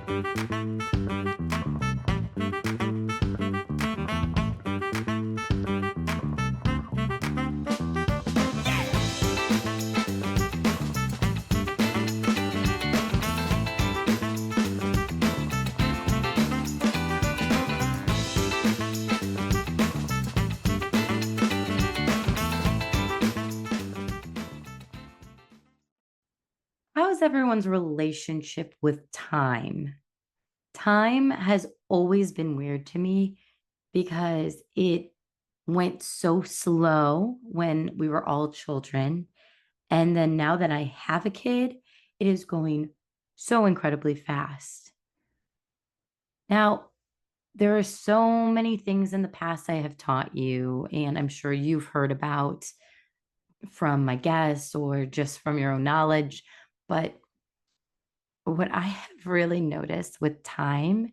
How is everyone's relationship with time? Time has always been weird to me because it went so slow when we were all children. And then now that I have a kid, it is going so incredibly fast. Now, there are so many things in the past I have taught you, and I'm sure you've heard about from my guests or just from your own knowledge. But what I have really noticed with time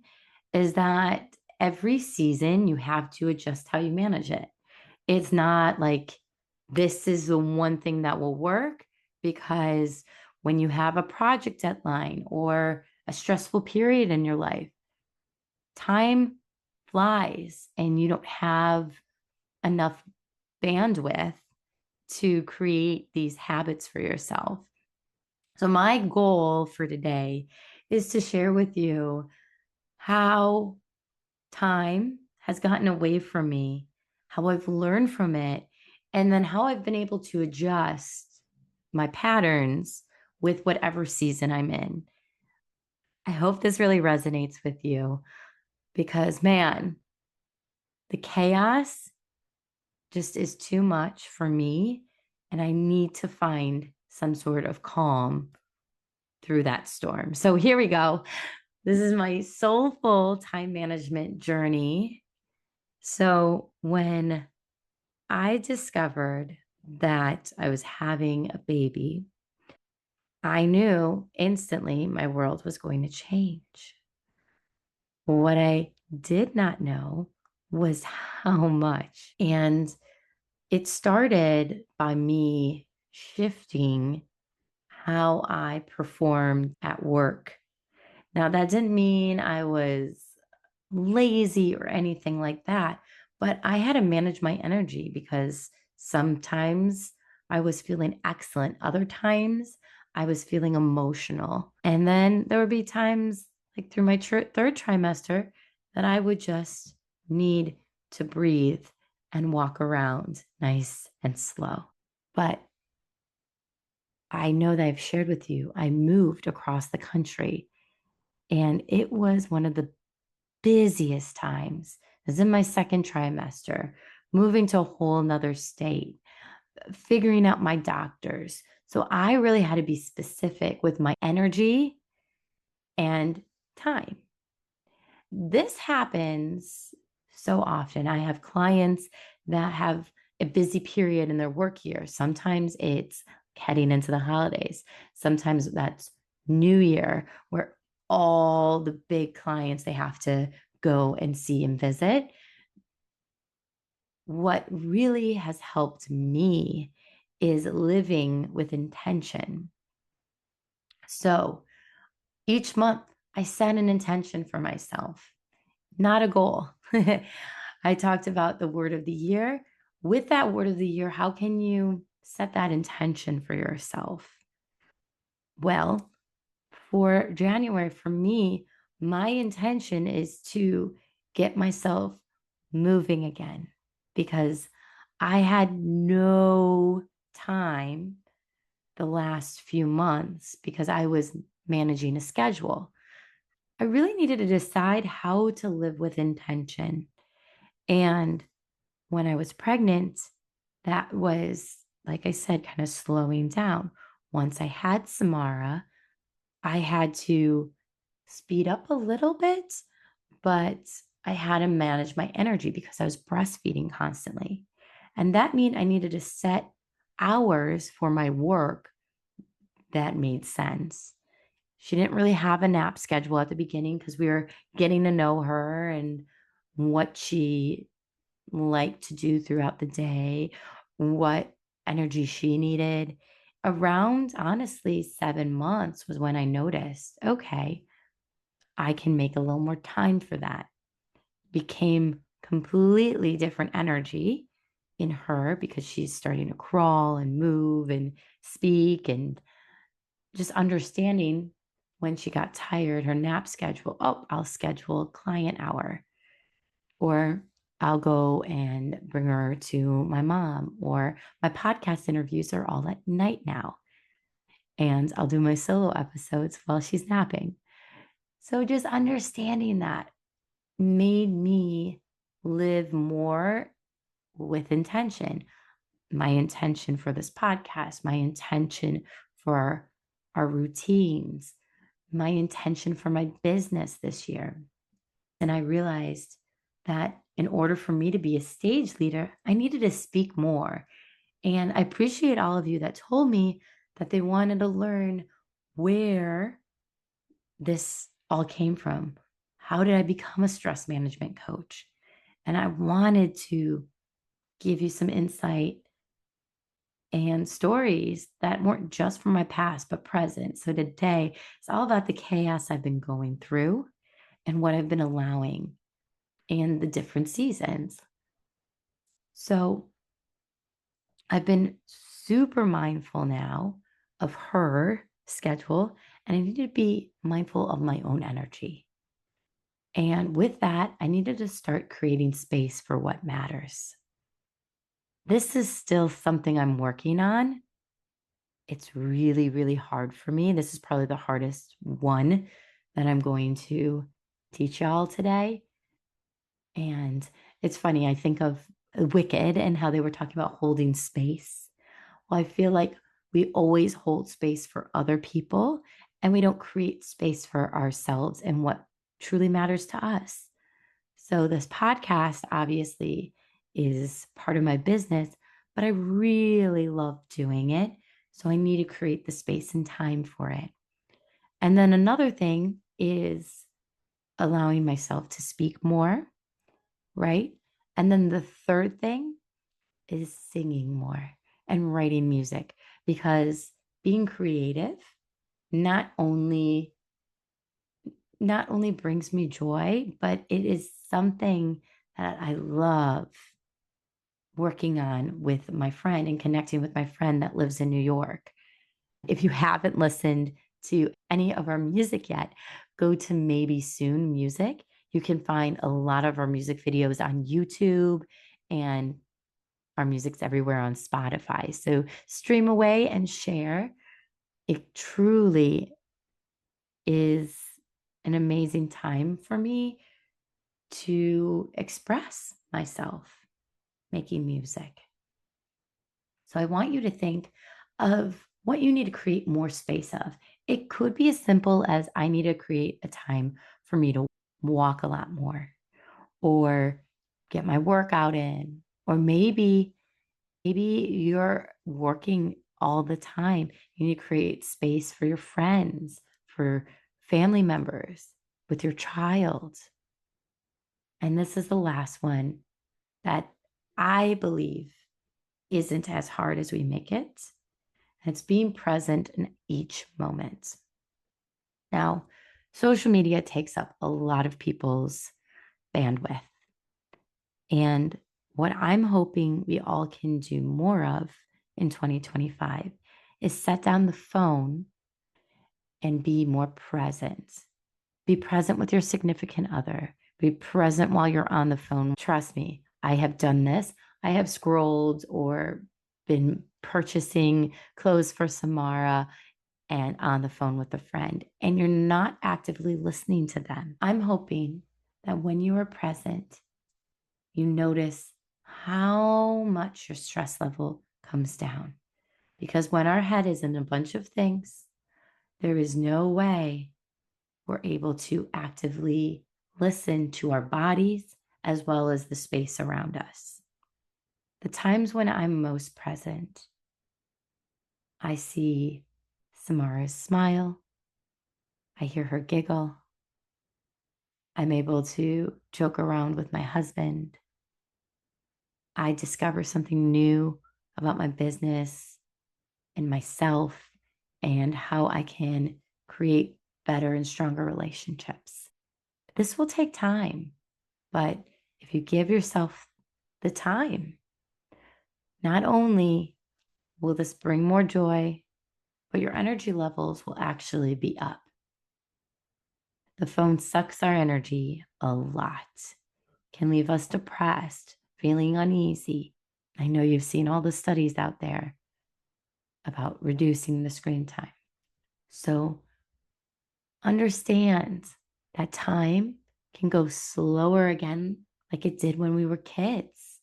is that every season you have to adjust how you manage it. It's not like this is the one thing that will work because when you have a project deadline or a stressful period in your life, time flies and you don't have enough bandwidth to create these habits for yourself. So, my goal for today is to share with you how time has gotten away from me, how I've learned from it, and then how I've been able to adjust my patterns with whatever season I'm in. I hope this really resonates with you because, man, the chaos just is too much for me. And I need to find some sort of calm through that storm. So here we go. This is my soulful time management journey. So when I discovered that I was having a baby, I knew instantly my world was going to change. What I did not know was how much. And it started by me shifting how I performed at work. Now, that didn't mean I was lazy or anything like that, but I had to manage my energy because sometimes I was feeling excellent, other times I was feeling emotional. And then there would be times, like through my third trimester, that I would just need to breathe and walk around nice and slow. But I know that I've shared with you, I moved across the country and it was one of the busiest times. I was in my second trimester, moving to a whole nother state, figuring out my doctors. So I really had to be specific with my energy and time. This happens so often. I have clients that have a busy period in their work year. Sometimes it's heading into the holidays. Sometimes that's New Year, where all the big clients they have to go and see and visit. What really has helped me is living with intention. So each month, I set an intention for myself, not a goal. I talked about the word of the year. With that word of the year, how can you set that intention for yourself? Well, for January, for me, my intention is to get myself moving again because I had no time the last few months because I was managing a schedule. I really needed to decide how to live with intention. And when I was pregnant, that was, like I said, kind of slowing down. Once I had Samara, I had to speed up a little bit, but I had to manage my energy because I was breastfeeding constantly. And that meant I needed to set hours for my work that made sense. She didn't really have a nap schedule at the beginning because we were getting to know her and what she liked to do throughout the day, what energy she needed. Around, honestly, 7 months was when I noticed, okay, I can make a little more time for that. Became completely different energy in her because she's starting to crawl and move and speak, and just understanding when she got tired, her nap schedule. Oh, I'll schedule a client hour, or I'll go and bring her to my mom, or my podcast interviews are all at night now. And I'll do my solo episodes while she's napping. So just understanding that made me live more with intention. My intention for this podcast, my intention for our routines, my intention for my business this year. And I realized that in order for me to be a stage leader, I needed to speak more. And I appreciate all of you that told me that they wanted to learn where this all came from. How did I become a stress management coach? And I wanted to give you some insight and stories that weren't just from my past, but present. So today, it's all about the chaos I've been going through and what I've been allowing in the different seasons. So I've been super mindful now of her schedule, and I need to be mindful of my own energy. And with that, I needed to start creating space for what matters. This is still something I'm working on. It's really, really hard for me. This is probably the hardest one that I'm going to teach y'all today. And it's funny, I think of Wicked and how they were talking about holding space. Well, I feel like we always hold space for other people and we don't create space for ourselves and what truly matters to us. So, this podcast obviously is part of my business, but I really love doing it. So, I need to create the space and time for it. And then another thing is allowing myself to speak more, right? And then the third thing is singing more and writing music, because being creative not only brings me joy, but it is something that I love working on with my friend and connecting with my friend that lives in New York. If you haven't listened to any of our music yet, go to Maybe Soon Music. You can find a lot of our music videos on YouTube, and our music's everywhere on Spotify. So stream away and share. It truly is an amazing time for me to express myself making music. So I want you to think of what you need to create more space of. It could be as simple as I need to create a time for me to walk a lot more, or get my workout in, or maybe you're working all the time. You need to create space for your friends, for family members, with your child. And this is the last one that I believe isn't as hard as we make it. And it's being present in each moment. Now, social media takes up a lot of people's bandwidth. And what I'm hoping we all can do more of in 2025 is set down the phone and be more present. Be present with your significant other. Be present while you're on the phone. Trust me, I have done this. I have scrolled or been purchasing clothes for Samara and on the phone with a friend, and you're not actively listening to them. I'm hoping that when you are present, you notice how much your stress level comes down. Because when our head is in a bunch of things, there is no way we're able to actively listen to our bodies as well as the space around us. The times when I'm most present, I see Samara's smile. I hear her giggle. I'm able to joke around with my husband. I discover something new about my business and myself and how I can create better and stronger relationships. This will take time, but if you give yourself the time, not only will this bring more joy, but your energy levels will actually be up. The phone sucks our energy a lot, can leave us depressed, feeling uneasy. I know you've seen all the studies out there about reducing the screen time. So understand that time can go slower again, like it did when we were kids,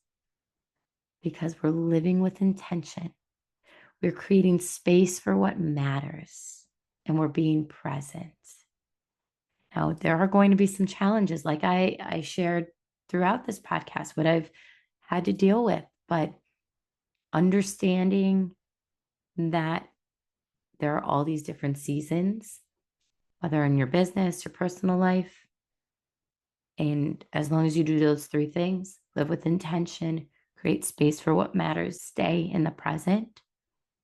because we're living with intention. We're creating space for what matters, and we're being present. Now, there are going to be some challenges, like I shared throughout this podcast, what I've had to deal with, but understanding that there are all these different seasons, whether in your business, your personal life. And as long as you do those three things, live with intention, create space for what matters, stay in the present,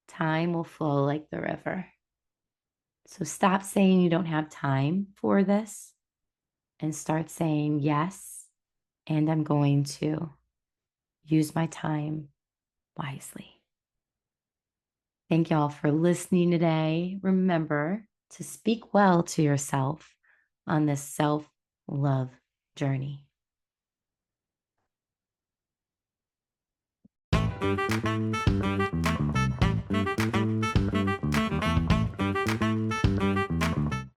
time will flow like the river. So stop saying you don't have time for this and start saying, yes, and I'm going to use my time wisely. Thank y'all for listening today. Remember to speak well to yourself on this self-love journey.